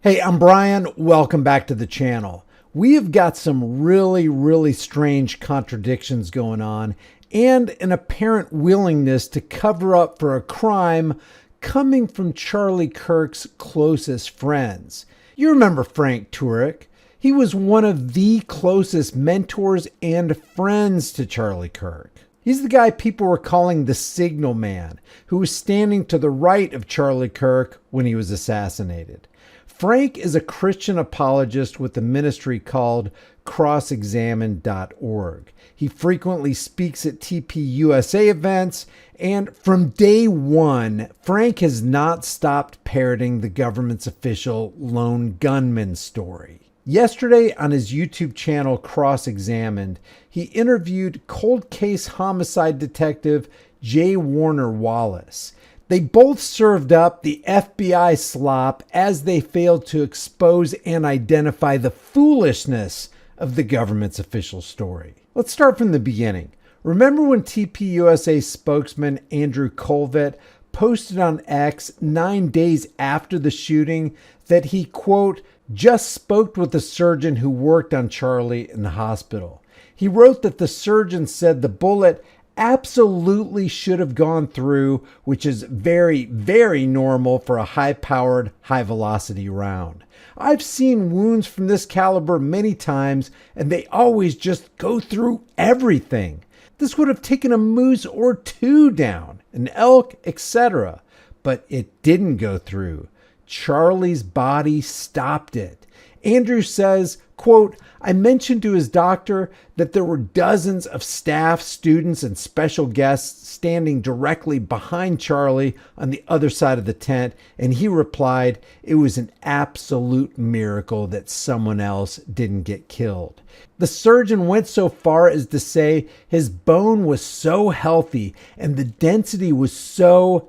Hey, I'm Brian. Welcome back to the channel. We have got some really strange contradictions going on and an apparent willingness to cover up for a crime coming from Charlie Kirk's closest friends. You remember Frank Turek. He was one of the closest mentors and friends to Charlie Kirk. He's the guy people were calling the signal man, who was standing to the right of Charlie Kirk when he was assassinated. Frank is a Christian apologist with a ministry called crossexamined.org. He frequently speaks at TPUSA events, and from day one, Frank has not stopped parroting the government's official lone gunman story. Yesterday on his YouTube channel Cross-Examined, he interviewed cold case homicide detective J. Warner Wallace. They both served up the FBI slop as they failed to expose and identify the foolishness of the government's official story. Let's start from the beginning. Remember when TPUSA spokesman Andrew Colvett posted on X 9 days after the shooting that he, quote, just spoke with the surgeon who worked on Charlie in the hospital. He wrote that the surgeon said the bullet absolutely should have gone through, which is very normal for a high-powered, high-velocity round. I've seen wounds from this caliber many times, and they always just go through everything. This would have taken a moose or two down, an elk, etc. But it didn't go through. Charlie's body stopped it. Andrew says, quote, I mentioned to his doctor that there were dozens of staff, students, and special guests standing directly behind Charlie on the other side of the tent, and he replied, it was an absolute miracle that someone else didn't get killed. The surgeon went so far as to say his bone was so healthy and the density was so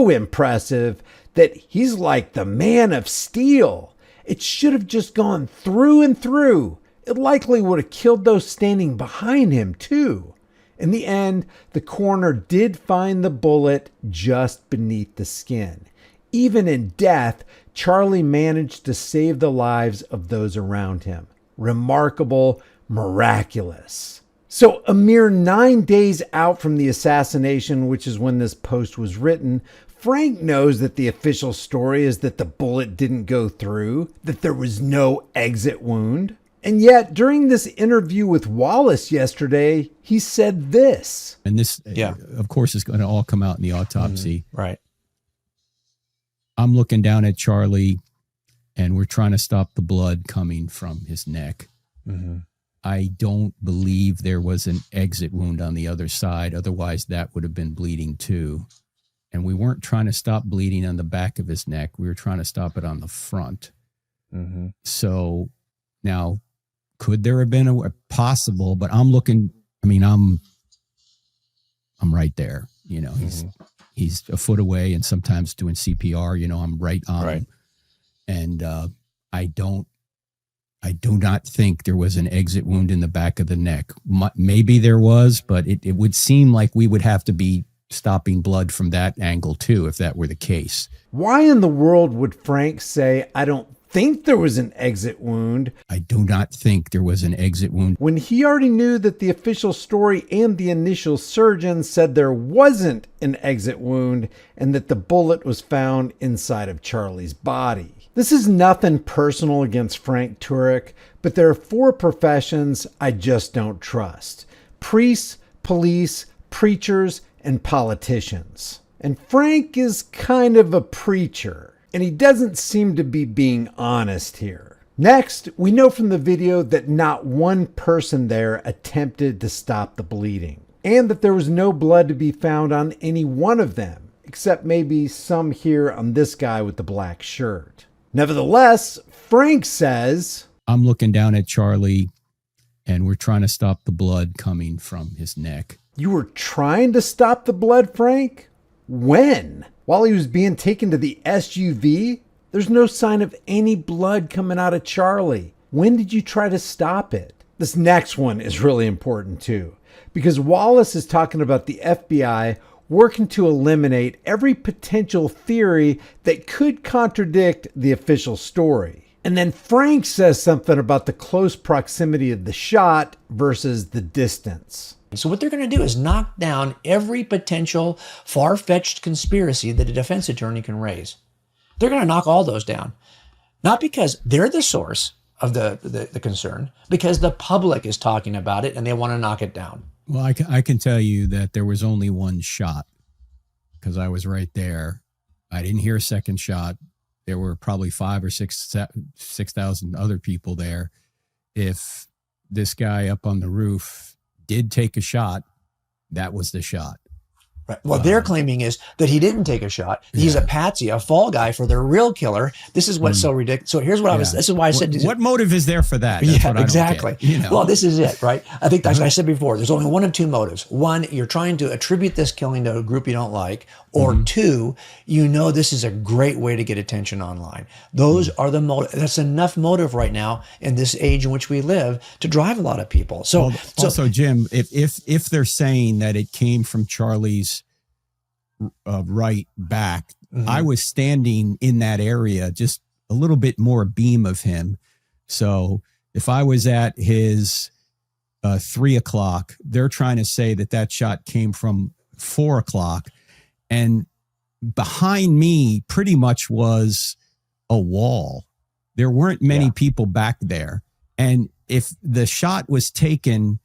impressive that he's like the man of steel. It should have just gone through and through. It likely would have killed those standing behind him, too. In the end, the coroner did find the bullet just beneath the skin. Even in death, Charlie managed to save the lives of those around him. Remarkable, miraculous. So a mere 9 days out from the assassination, which is when this post was written, Frank knows that the official story is that the bullet didn't go through, that there was no exit wound. And yet, during this interview with Wallace yesterday, he said this. And this, of course, is going to all come out in the autopsy. Right. I'm looking down at Charlie, and we're trying to stop the blood coming from his neck. I don't believe there was an exit wound on the other side. Otherwise, that would have been bleeding too. And we weren't trying to stop bleeding on the back of his neck. We were trying to stop it on the front. So now, could there have been a possible, but I'm looking, I mean, I'm right there, you know, he's a foot away and sometimes doing CPR, you know, I'm right on him. And I do not think there was an exit wound in the back of the neck. Maybe there was, but it would seem like we would have to be stopping blood from that angle too, if that were the case. Why in the world would Frank say, I don't think there was an exit wound? I do not think there was an exit wound. When he already knew that the official story and the initial surgeon said there wasn't an exit wound and that the bullet was found inside of Charlie's body. This is nothing personal against Frank Turek, but there are 4 professions I just don't trust: priests, police, preachers, and politicians. And Frank is kind of a preacher, and he doesn't seem to be being honest here. Next, we know from the video that not one person there attempted to stop the bleeding, and that there was no blood to be found on any one of them, except maybe some here on this guy with the black shirt. Nevertheless, Frank says, I'm looking down at Charlie, and we're trying to stop the blood coming from his neck. You were trying to stop the blood, Frank? When? While he was being taken to the SUV? There's no sign of any blood coming out of Charlie. When did you try to stop it? This next one is really important too, because Wallace is talking about the FBI working to eliminate every potential theory that could contradict the official story. And then Frank says something about the close proximity of the shot versus the distance. So what they're going to do is knock down every potential far-fetched conspiracy that a defense attorney can raise. They're going to knock all those down. Not because they're the source of the concern, because the public is talking about it and they want to knock it down. Well, I can tell you that there was only one shot because I was right there. I didn't hear a second shot. There were probably 5,000 or 6,000 other people there. If this guy up on the roof did take a shot, that was the shot. Right. What they're claiming is that he didn't take a shot. He's a patsy, a fall guy for their real killer. This is what's so ridiculous. So here's what this is why I said. What motive is there for that? That's what I exactly. don't get, you know? Well, this is it, right? I think that's what I said before. There's only one of two motives. One, you're trying to attribute this killing to a group you don't like. Or two, you know this is a great way to get attention online. Those are the motive. That's enough motive right now in this age in which we live to drive a lot of people. So also, Jim, if they're saying that it came from Charlie's right back, I was standing in that area, just a little bit more beam of him. So if I was at his 3 o'clock, they're trying to say that shot came from 4 o'clock. And behind me pretty much was a wall. There weren't many people back there. And if the shot was taken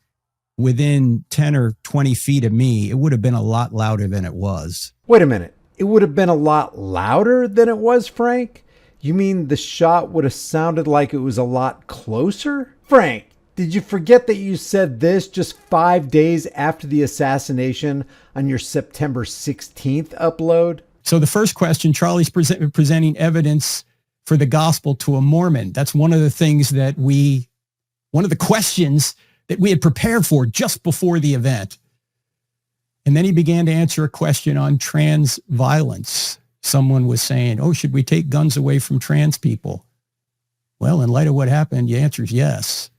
within 10 or 20 feet of me, it would have been a lot louder than it was. Wait a minute. It would have been a lot louder than it was, Frank? You mean the shot would have sounded like it was a lot closer? Frank, did you forget that you said this just 5 days after the assassination on your September 16th upload? So the first question, Charlie's presenting evidence for the gospel to a Mormon. That's one of the things that one of the questions that we had prepared for just before the event. And then he began to answer a question on trans violence. Someone was saying, should we take guns away from trans people? Well, in light of what happened, the answer is yes.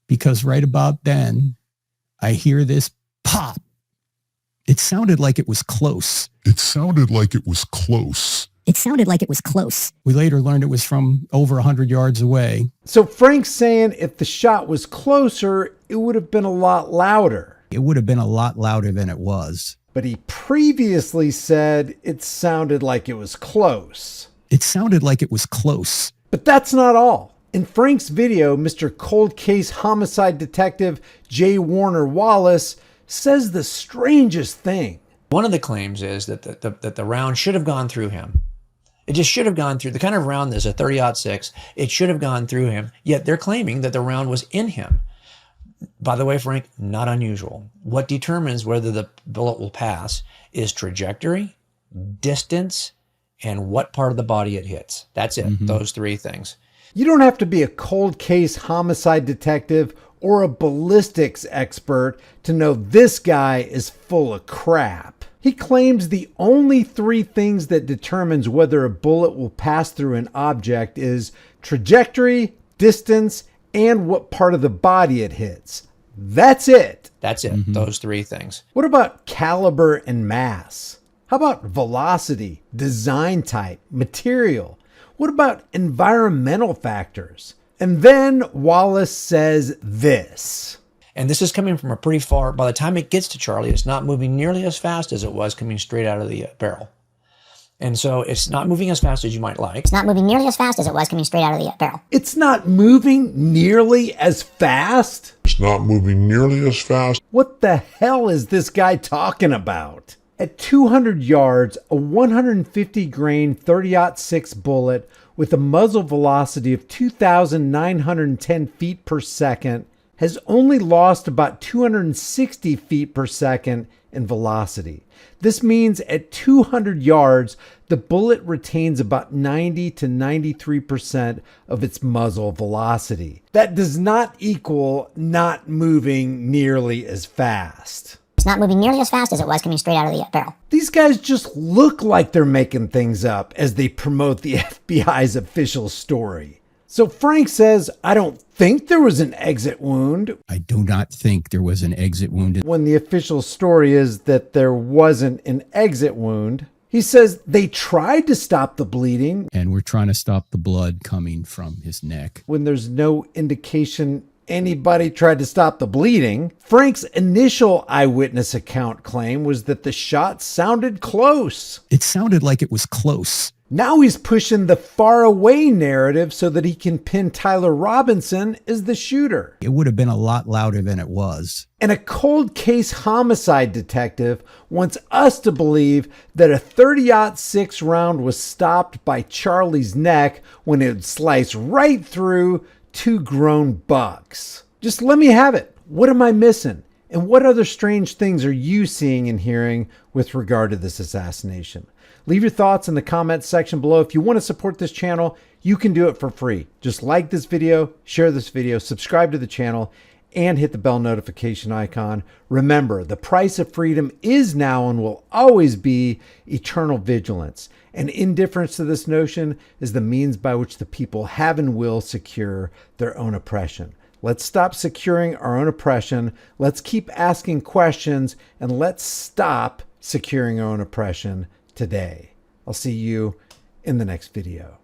Because right about then, I hear this pop. It sounded like it was close. It sounded like it was close. We later learned it was from over 100 yards away. So Frank's saying if the shot was closer, it would have been a lot louder. It would have been a lot louder than it was. But he previously said it sounded like it was close. But that's not all. In Frank's video, Mr. Cold Case Homicide Detective J. Warner Wallace says the strangest thing. one of the claims is that the round should have gone through him. It just should have gone through the kind of round that's a 30-06. It should have gone through him. Yet they're claiming that the round was in him. By the way, Frank, not unusual. What determines whether the bullet will pass is trajectory, distance, and what part of the body it hits. That's it. Mm-hmm. Those three things. You don't have to be a cold case homicide detective or a ballistics expert to know this guy is full of crap. He claims the only three things that determines whether a bullet will pass through an object is trajectory, distance, and what part of the body it hits. That's it. That's it. Mm-hmm. Those three things. What about caliber and mass? How about velocity, design type, material? What about environmental factors? And then Wallace says this. And this is coming from a pretty far, by the time it gets to Charlie, it's not moving nearly as fast as it was coming straight out of the barrel. And so it's not moving as fast as you might like. It's not moving nearly as fast as it was coming straight out of the barrel. It's not moving nearly as fast? It's not moving nearly as fast. What the hell is this guy talking about? At 200 yards, a 150 grain 30-06 bullet with a muzzle velocity of 2,910 feet per second has only lost about 260 feet per second in velocity. This means at 200 yards, the bullet retains about 90 to 93% of its muzzle velocity. That does not equal not moving nearly as fast. It's not moving nearly as fast as it was coming straight out of the barrel. These guys just look like they're making things up as they promote the FBI's official story. So Frank says, I don't think there was an exit wound, I do not think there was an exit wound. when the official story is that there wasn't an exit wound. He says they tried to stop the bleeding And we're trying to stop the blood coming from his neck. when there's no indication anybody tried to stop the bleeding. Frank's initial eyewitness account claim was that the shot sounded close. It sounded like it was close. Now he's pushing the far away narrative so that he can pin Tyler Robinson as the shooter. It would have been a lot louder than it was. And a cold case homicide detective wants us to believe that a 30-06 round was stopped by Charlie's neck when it would slice right through two grown bucks. Just let me have it. What am I missing? And what other strange things are you seeing and hearing with regard to this assassination? Leave your thoughts in the comments section below. If you want to support this channel, you can do it for free. Just like this video, share this video, subscribe to the channel, and hit the bell notification icon. Remember, the price of freedom is now and will always be eternal vigilance. And indifference to this notion is the means by which the people have and will secure their own oppression. Let's stop securing our own oppression. Let's keep asking questions, and let's stop securing our own oppression today. I'll see you in the next video.